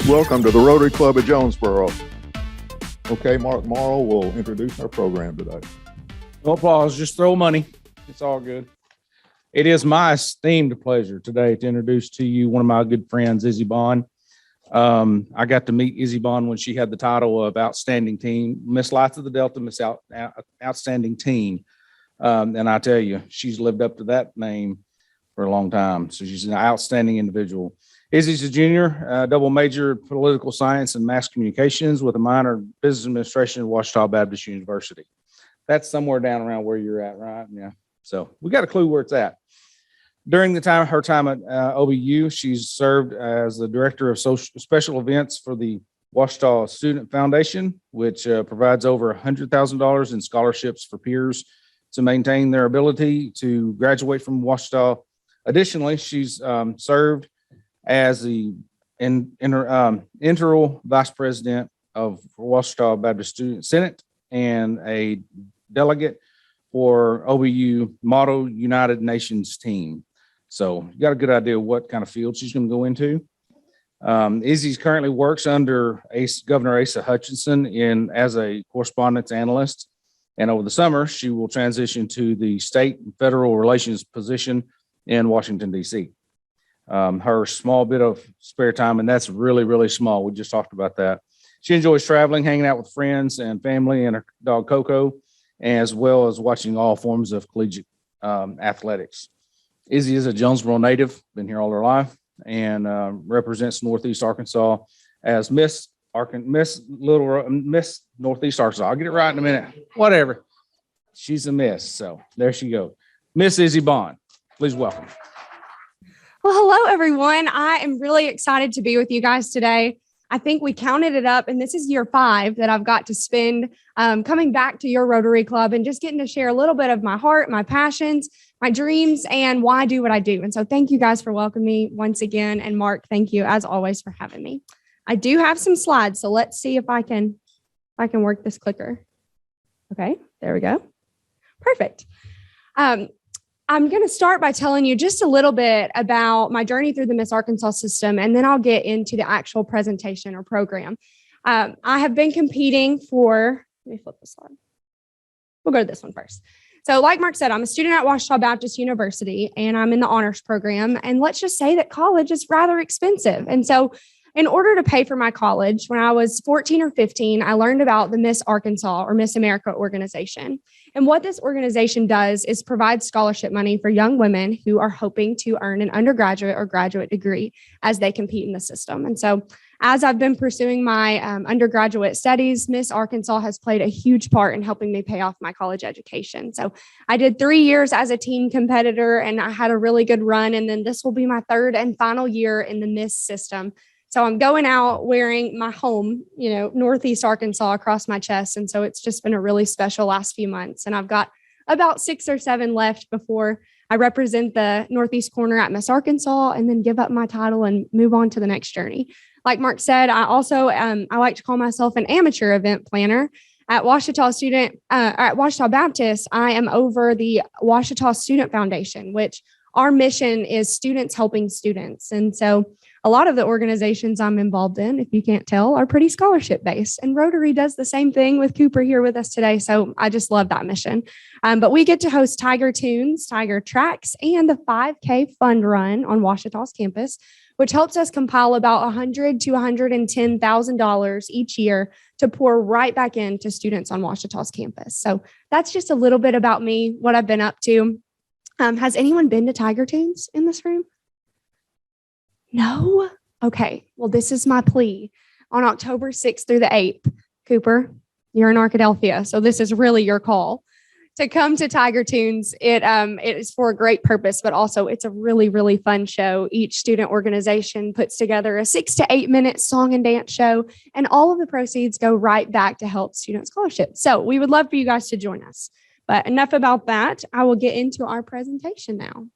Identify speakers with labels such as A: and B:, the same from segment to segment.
A: Welcome to the Rotary Club of Jonesboro. Okay, Mark Morrow will introduce our program today.
B: No applause, just throw money. It's all good. It is my esteemed pleasure today to introduce to you one of my good friends, Izzy Baughn. I got to meet Izzy Baughn when she had the title of Outstanding Teen, Miss Lights of the Delta, Miss Outstanding Teen. And I tell you, she's lived up to that name for a long time. So she's an outstanding individual. Izzy's a junior, double major in political science and mass communications with a minor in business administration at Ouachita Baptist University. That's somewhere down around where you're at, right? Yeah. So we got a clue where it's at. During her time at OBU, she's served as the director of special events for the Ouachita Student Foundation, which provides over $100,000 in scholarships for peers to maintain their ability to graduate from Ouachita. Additionally, she's served as the interim vice president of Ouachita Baptist Student Senate and a delegate for OBU Model United Nations team. So you got a good idea what kind of field she's going to go into. Izzy currently works under Governor Asa Hutchinson as a correspondence analyst. And over the summer, she will transition to the state and federal relations position in Washington, D.C. Her small bit of spare time, and that's really, really small. We just talked about that. She enjoys traveling, hanging out with friends and family and her dog Coco, as well as watching all forms of collegiate athletics. Izzy is a Jonesboro native, been here all her life, and represents Northeast Arkansas as Miss Northeast Arkansas. I'll get it right in a minute. Whatever. She's a miss, so there she goes. Miss Izzy Baughn, please welcome.
C: Well, hello, everyone. I am really excited to be with you guys today. I think we counted it up, and this is year 5 that I've got to spend coming back to your Rotary Club and just getting to share a little bit of my heart, my passions, my dreams, and why I do what I do. And so thank you guys for welcoming me once again. And Mark, thank you as always for having me. I do have some slides, so let's see if I can work this clicker. Okay, there we go. Perfect. I'm going to start by telling you just a little bit about my journey through the Miss Arkansas system, and then I'll get into the actual presentation or program. I have been competing for, let me flip the slide. We'll go to this one first. So like Mark said, I'm a student at Ouachita Baptist University, and I'm in the honors program. And let's just say that college is rather expensive. And so in order to pay for my college, when I was 14 or 15, I learned about the Miss Arkansas or Miss America organization. And what this organization does is provide scholarship money for young women who are hoping to earn an undergraduate or graduate degree as they compete in the system. And so as I've been pursuing my undergraduate studies, Miss Arkansas has played a huge part in helping me pay off my college education. So I did 3 years as a teen competitor, and I had a really good run. And then this will be my 3rd and final year in the Miss system. So I'm going out wearing my home, Northeast Arkansas across my chest. And so it's just been a really special last few months. And I've got about 6 or 7 left before I represent the Northeast corner at Miss Arkansas and then give up my title and move on to the next journey. Like Mark said, I also, I like to call myself an amateur event planner. At Ouachita Baptist, I am over the Ouachita Student Foundation, which our mission is students helping students. And so a lot of the organizations I'm involved in, if you can't tell, are pretty scholarship based. And Rotary does the same thing with Cooper here with us today. So I just love that mission. But we get to host Tiger Tunes, Tiger Tracks, and the 5K Fund Run on Ouachita's campus, which helps us compile about $100,000 to $110,000 each year to pour right back into students on Ouachita's campus. So that's just a little bit about me, what I've been up to. Has anyone been to Tiger Tunes in this room? No? Okay. Well, this is my plea. On October 6th through the 8th, Cooper, you're in Arkadelphia, so this is really your call to come to Tiger Tunes. It is for a great purpose, but also it's a really, really fun show. Each student organization puts together a 6 to 8 minute song and dance show, and all of the proceeds go right back to help student scholarships. So we would love for you guys to join us. But enough about that. I will get into our presentation now.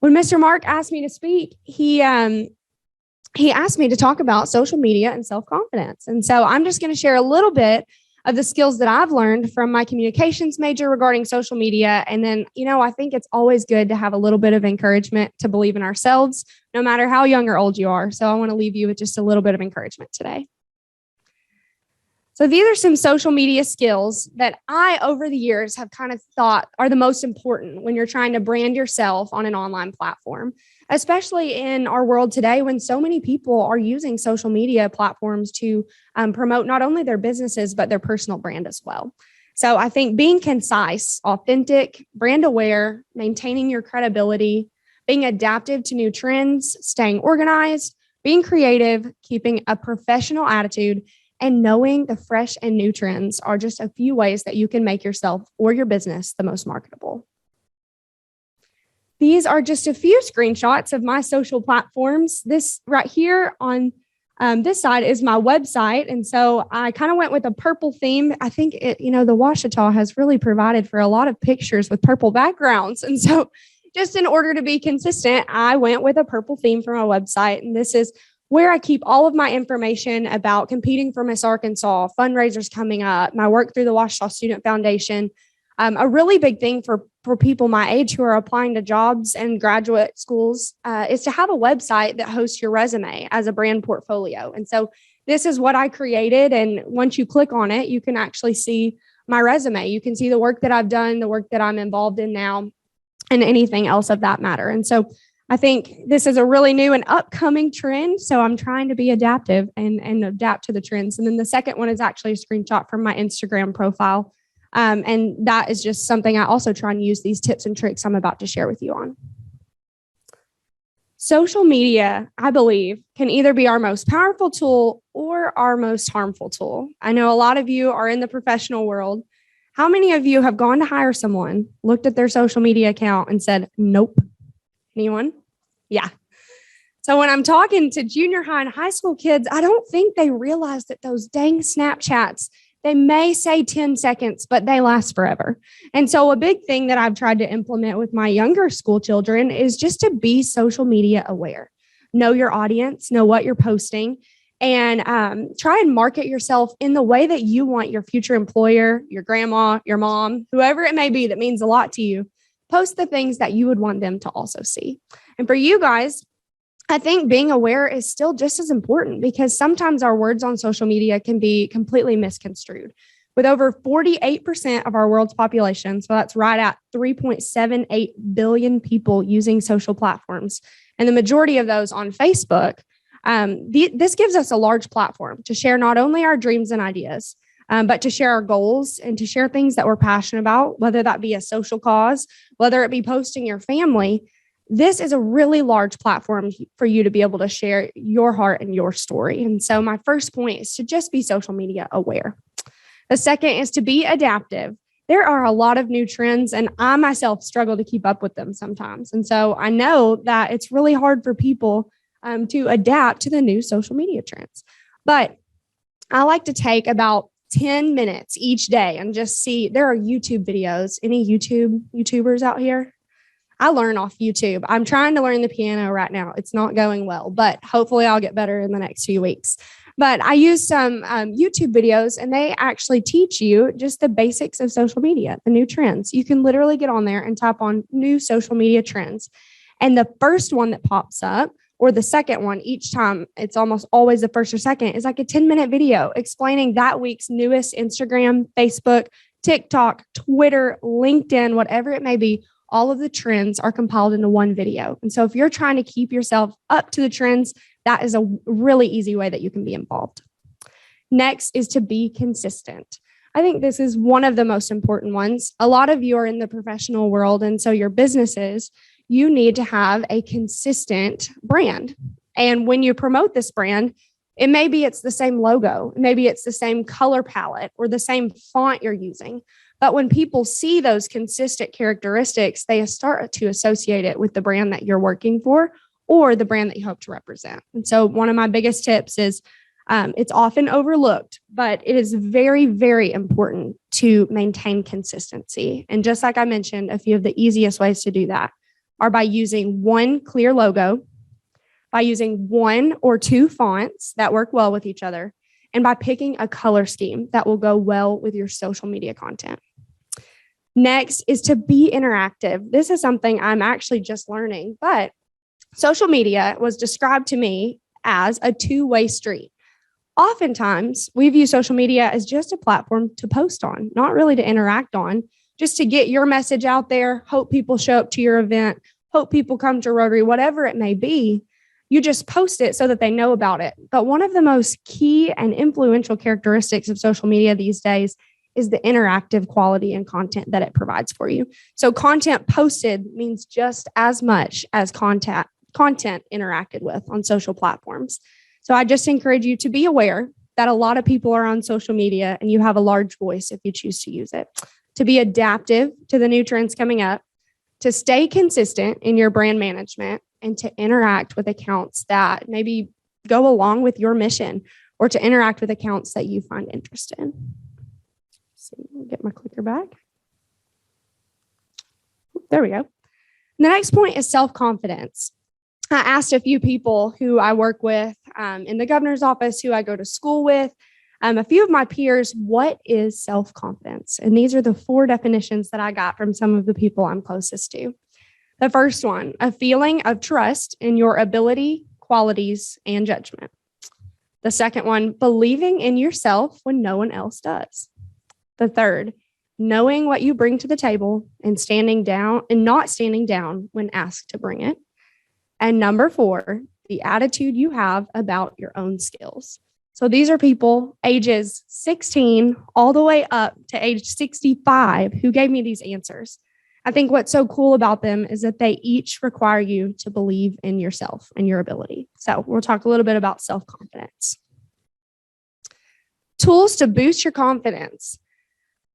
C: When Mr. Mark asked me to speak, he asked me to talk about social media and self-confidence. And so I'm just going to share a little bit of the skills that I've learned from my communications major regarding social media. And then, I think it's always good to have a little bit of encouragement to believe in ourselves, no matter how young or old you are. So I want to leave you with just a little bit of encouragement today. So these are some social media skills that I, over the years, have kind of thought are the most important when you're trying to brand yourself on an online platform, especially in our world today when so many people are using social media platforms to promote not only their businesses, but their personal brand as well. So I think being concise, authentic, brand aware, maintaining your credibility, being adaptive to new trends, staying organized, being creative, keeping a professional attitude, and knowing the fresh and new trends are just a few ways that you can make yourself or your business the most marketable. These are just a few screenshots of my social platforms. This right here on this side is my website. And so I kind of went with a purple theme. I think the Ouachita has really provided for a lot of pictures with purple backgrounds. And so just in order to be consistent, I went with a purple theme for my website. And this is where I keep all of my information about competing for Miss Arkansas, fundraisers coming up, my work through the Ouachita Student Foundation. A really big thing for people my age who are applying to jobs and graduate schools is to have a website that hosts your resume as a brand portfolio. And so this is what I created. And once you click on it, you can actually see my resume. You can see the work that I've done, the work that I'm involved in now, and anything else of that matter. And so I think this is a really new and upcoming trend. So I'm trying to be adaptive and adapt to the trends. And then the second one is actually a screenshot from my Instagram profile. And that is just something I also try and use these tips and tricks I'm about to share with you on. Social media, I believe, can either be our most powerful tool or our most harmful tool. I know a lot of you are in the professional world. How many of you have gone to hire someone, looked at their social media account and said, nope? Anyone? Yeah. So when I'm talking to junior high and high school kids, I don't think they realize that those dang Snapchats, they may say 10 seconds, but they last forever. And so a big thing that I've tried to implement with my younger school children is just to be social media aware. Know your audience, know what you're posting, and try and market yourself in the way that you want your future employer, your grandma, your mom, whoever it may be that means a lot to you. Post the things that you would want them to also see. And for you guys, I think being aware is still just as important because sometimes our words on social media can be completely misconstrued. With over 48% of our world's population, so that's right at 3.78 billion people using social platforms, and the majority of those on Facebook, this gives us a large platform to share not only our dreams and ideas, but to share our goals and to share things that we're passionate about, whether that be a social cause, whether it be posting your family. This is a really large platform for you to be able to share your heart and your story. And so my first point is to just be social media aware. The second is to be adaptive. There are a lot of new trends, and I myself struggle to keep up with them sometimes. And so I know that it's really hard for people to adapt to the new social media trends. But I like to take about 10 minutes each day and just see, there are YouTube videos. Any YouTubers out here? I learn off YouTube. I'm trying to learn the piano right now. It's not going well, but hopefully I'll get better in the next few weeks. But I use some YouTube videos and they actually teach you just the basics of social media, the new trends. You can literally get on there and type on new social media trends. And the first one that pops up, or the second one, each time, it's almost always the first or second, is like a 10-minute video explaining that week's newest Instagram, Facebook, TikTok, Twitter, LinkedIn, whatever it may be. All of the trends are compiled into one video. And so if you're trying to keep yourself up to the trends, that is a really easy way that you can be involved. Next is to be consistent. I think this is one of the most important ones. A lot of you are in the professional world, and so your businesses, you need to have a consistent brand. And when you promote this brand, it's the same logo, maybe it's the same color palette or the same font you're using. But when people see those consistent characteristics, they start to associate it with the brand that you're working for or the brand that you hope to represent. And so one of my biggest tips is it's often overlooked, but it is very, very important to maintain consistency. And just like I mentioned, a few of the easiest ways to do that are by using one clear logo, by using one or two fonts that work well with each other, and by picking a color scheme that will go well with your social media content. Next is to be interactive. This is something I'm actually just learning, but social media was described to me as a two-way street. Oftentimes, we view social media as just a platform to post on, not really to interact on, just to get your message out there, hope people show up to your event, hope people come to Rotary, whatever it may be. You just post it so that they know about it. But one of the most key and influential characteristics of social media these days is the interactive quality and content that it provides for you. So content posted means just as much as content interacted with on social platforms. So I just encourage you to be aware that a lot of people are on social media and you have a large voice if you choose to use it. To be adaptive to the new trends coming up, to stay consistent in your brand management, and to interact with accounts that maybe go along with your mission, or to interact with accounts that you find interesting. So I'll get my clicker back. There we go. The next point is self-confidence. I asked a few people who I work with in the governor's office, who I go to school with, a few of my peers, what is self-confidence? And these are the 4 definitions that I got from some of the people I'm closest to. The first one, a feeling of trust in your ability, qualities, and judgment. The second one, believing in yourself when no one else does. The third, knowing what you bring to the table and not standing down when asked to bring it. And number 4, the attitude you have about your own skills. So these are people ages 16 all the way up to age 65 who gave me these answers. I think what's so cool about them is that they each require you to believe in yourself and your ability. So we'll talk a little bit about self-confidence. Tools to boost your confidence.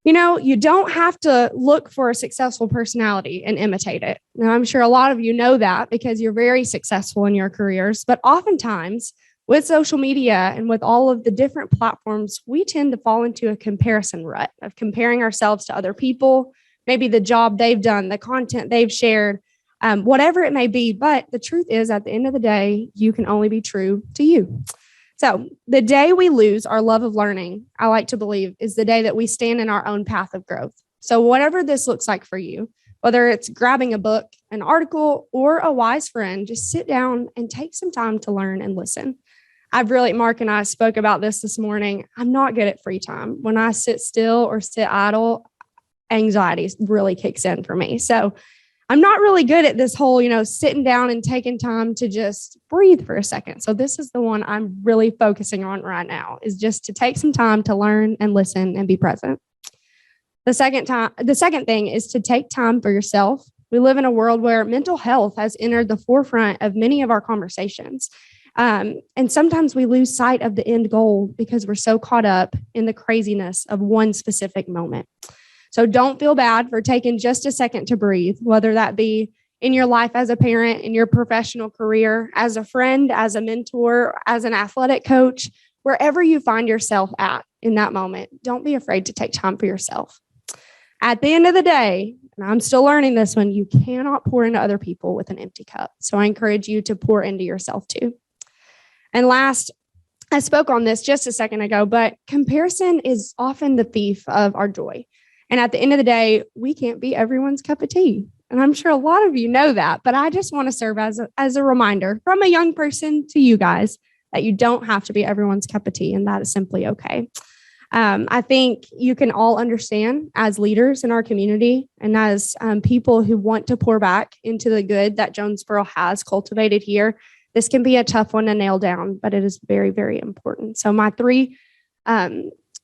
C: You know, you don't have to look for a successful personality and imitate it. Now, I'm sure a lot of you know that because you're very successful in your careers, but oftentimes with social media and with all of the different platforms, we tend to fall into a comparison rut of comparing ourselves to other people, maybe the job they've done, the content they've shared, whatever it may be. But the truth is, at the end of the day, you can only be true to you. So the day we lose our love of learning, I like to believe, is the day that we stand in our own path of growth. So whatever this looks like for you, whether it's grabbing a book, an article, or a wise friend, just sit down and take some time to learn and listen. Mark and I spoke about this morning. I'm not good at free time. When I sit still or sit idle, anxiety really kicks in for me. So I'm not really good at this whole, sitting down and taking time to just breathe for a second. So this is the one I'm really focusing on right now, is just to take some time to learn and listen and be present. The second thing is to take time for yourself. We live in a world where mental health has entered the forefront of many of our conversations. And sometimes we lose sight of the end goal because we're so caught up in the craziness of one specific moment. So don't feel bad for taking just a second to breathe, whether that be in your life as a parent, in your professional career, as a friend, as a mentor, as an athletic coach, wherever you find yourself at in that moment. Don't be afraid to take time for yourself. At the end of the day, and I'm still learning this one, you cannot pour into other people with an empty cup. So I encourage you to pour into yourself too. And last, I spoke on this just a second ago, but comparison is often the thief of our joy. And at the end of the day, we can't be everyone's cup of tea. And I'm sure a lot of you know that, but I just want to serve as a reminder from a young person to you guys that you don't have to be everyone's cup of tea, and that is simply okay. I think you can all understand as leaders in our community and as people who want to pour back into the good that Jonesboro has cultivated here, this can be a tough one to nail down, but it is very, very important. So my 3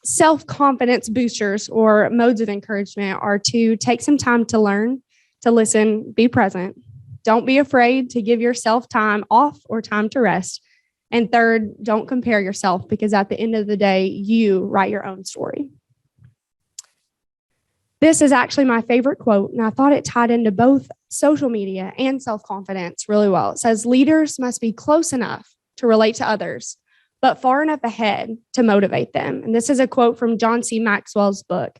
C: self-confidence boosters or modes of encouragement are to take some time to learn, to listen, be present. Don't be afraid to give yourself time off or time to rest. And third, don't compare yourself, because at the end of the day, you write your own story. This is actually my favorite quote, and I thought it tied into both social media and self-confidence really well. It says, leaders must be close enough to relate to others, but far enough ahead to motivate them. And this is a quote from John C. Maxwell's book.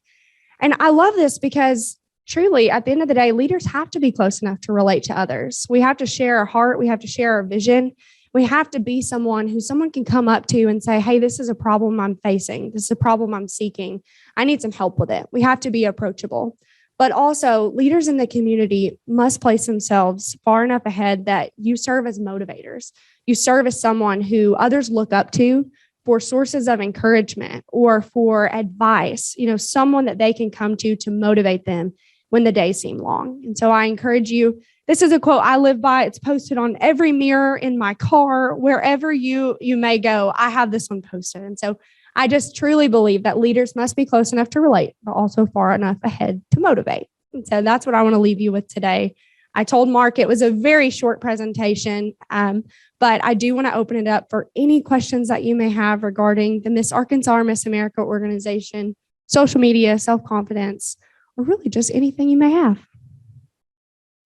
C: And I love this because truly, at the end of the day, leaders have to be close enough to relate to others. We have to share our heart. We have to share our vision. We have to be someone who someone can come up to and say, hey, this is a problem I'm facing. This is a problem I'm seeking. I need some help with it. We have to be approachable. But also, leaders in the community must place themselves far enough ahead that you serve as motivators. You serve as someone who others look up to for sources of encouragement or for advice, someone that they can come to motivate them when the days seem long. And so I encourage you. This is a quote I live by. It's posted on every mirror in my car, wherever you may go. I have this one posted. And so I just truly believe that leaders must be close enough to relate, but also far enough ahead to motivate. And so that's what I want to leave you with today. I told Mark it was a very short presentation, but I do want to open it up for any questions that you may have regarding the Miss Arkansas or Miss America organization, social media, self-confidence, or really just anything you may have.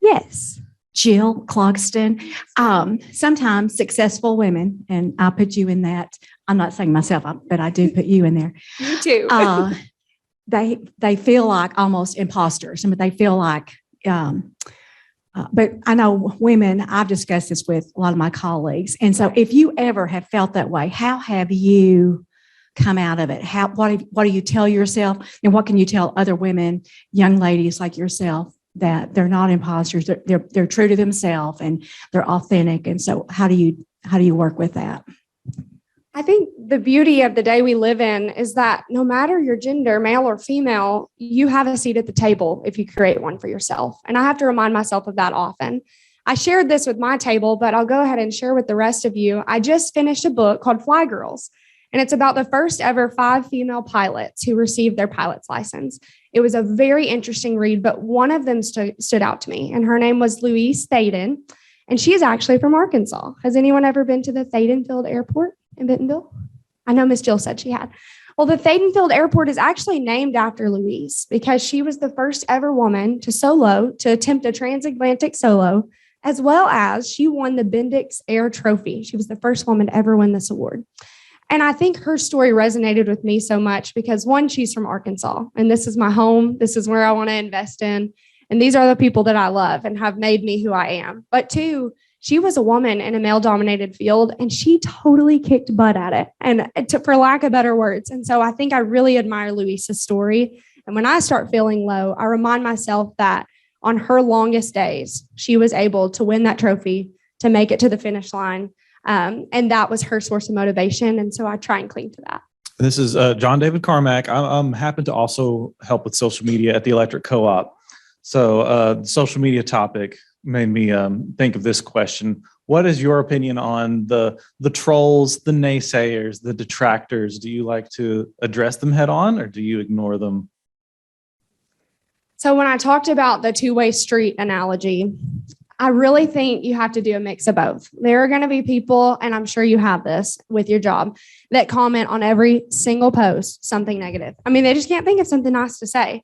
C: Yes.
D: Jill Clogston. Sometimes successful women, and I put you in that. I'm not saying myself, but I do put you in there.
C: You too.
D: They feel like almost imposters. I mean, they feel like, but I know women, I've discussed this with a lot of my colleagues. And so if you ever have felt that way, how have you come out of it? What do you tell yourself? And what can you tell other women, young ladies like yourself, that they're not imposters, they're true to themselves and they're authentic? And so how do you work with that?
C: I think the beauty of the day we live in is that no matter your gender, male or female, you have a seat at the table if you create one for yourself. And I have to remind myself of that often. I shared this with my table, but I'll go ahead and share with the rest of you. I just finished a book called Fly Girls, and it's about the first ever 5 female pilots who received their pilot's license. It was a very interesting read, but one of them stood out to me, and her name was Louise Thaden, and she is actually from Arkansas. Has anyone ever been to the Thaden Field Airport in Bentonville? I know Miss Jill said she had. Well, the Thaden Field Airport is actually named after Louise because she was the first ever woman to attempt a transatlantic solo, as well as she won the Bendix Air Trophy. She was the first woman to ever win this award. And I think her story resonated with me so much because, one, she's from Arkansas, and this is my home. This is where I want to invest in. And these are the people that I love and have made me who I am. But 2, she was a woman in a male-dominated field, and she totally kicked butt at it, and for lack of better words. And so I think I really admire Louisa's story. And when I start feeling low, I remind myself that on her longest days, she was able to win that trophy, to make it to the finish line. And that was her source of motivation. And so I try and cling to that.
E: This is John David Carmack. I'm happen to also help with social media at the Electric Co-op. So the social media topic made me think of this question. What is your opinion on the trolls, the naysayers, the detractors? Do you like to address them head on, or do you ignore them?
C: So when I talked about the two-way street analogy, I really think you have to do a mix of both. There are going to be people, and I'm sure you have this with your job, that comment on every single post something negative. I mean, they just can't think of something nice to say.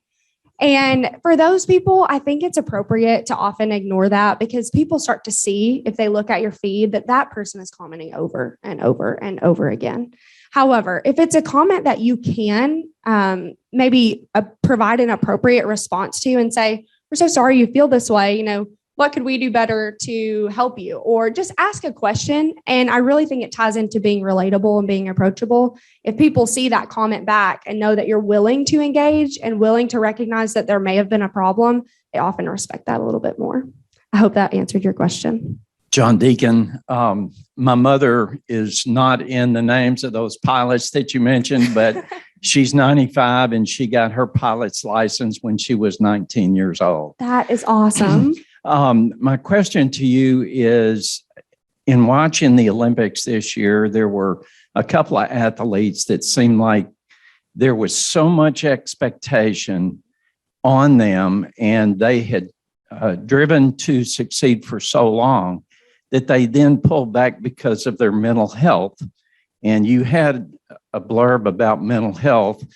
C: And for those people, I think it's appropriate to often ignore that, because people start to see, if they look at your feed, that person is commenting over and over and over again. However, if it's a comment that you can maybe provide an appropriate response to and say, we're so sorry you feel this way, what could we do better to help you? Or just ask a question. And I really think it ties into being relatable and being approachable. If people see that comment back and know that you're willing to engage and willing to recognize that there may have been a problem, they often respect that a little bit more. I hope that answered your question.
F: John Deacon, my mother is not in the names of those pilots that you mentioned, but she's 95 and she got her pilot's license when she was 19 years old.
C: That is awesome.
F: My question to you is, in watching the Olympics this year, there were a couple of athletes that seemed like there was so much expectation on them, and they had driven to succeed for so long that they then pulled back because of their mental health. And you had a blurb about mental health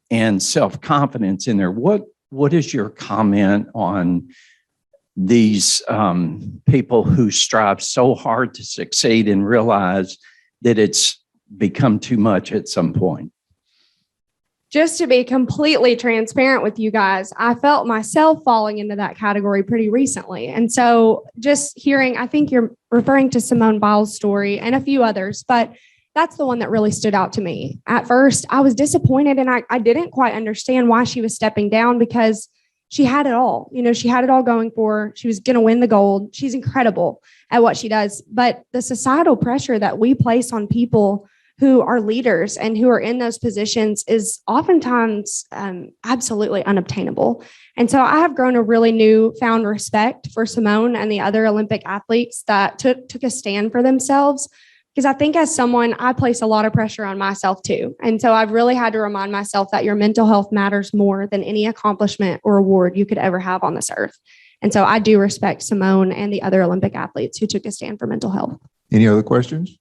F: and self-confidence in there. What is your comment on these people who strive so hard to succeed and realize that it's become too much at some point?
C: just to be completely transparent with you guys, I felt myself falling into that category pretty recently. And so just hearing, I think you're referring to Simone Biles' story and a few others, but that's the one that really stood out to me. At first, I was disappointed and I didn't quite understand why she was stepping down because she had it all. You know, she had it all going for her. She was going to win the gold. She's incredible at what she does. But the societal pressure that we place on people who are leaders and who are in those positions is oftentimes absolutely unobtainable. And so I have grown a really newfound respect for Simone and the other Olympic athletes that took a stand for themselves. Because I think as someone, I place a lot of pressure on myself too. And so I've really had to remind myself that your mental health matters more than any accomplishment or award you could ever have on this earth. And so I do respect Simone and the other Olympic athletes who took a stand for mental health.
A: Any other questions?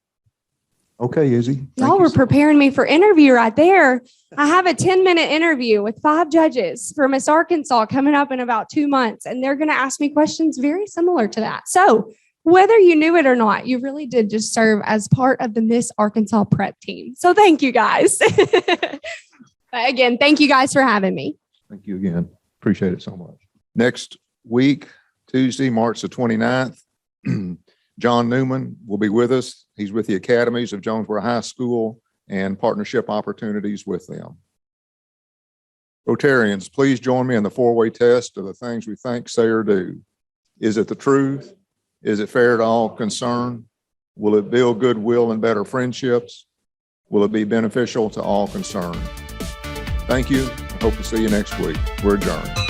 A: Okay, Izzy.
C: Y'all were preparing me for interview right there. I have a 10-minute interview with 5 judges for Miss Arkansas coming up in about 2 months, and they're going to ask me questions very similar to that. So whether you knew it or not, you really did just serve as part of the Miss Arkansas prep team. So thank you guys. Again, thank you guys for having me.
A: Thank you again. Appreciate it so much. Next week, Tuesday, March the 29th, John Newman will be with us. He's with the academies of Jonesboro High School and partnership opportunities with them. Rotarians, please join me in the 4-way test of the things we think, say, or do. Is it the truth? Is it fair to all concerned? Will it build goodwill and better friendships? Will it be beneficial to all concerned? Thank you. I hope to see you next week. We're adjourned.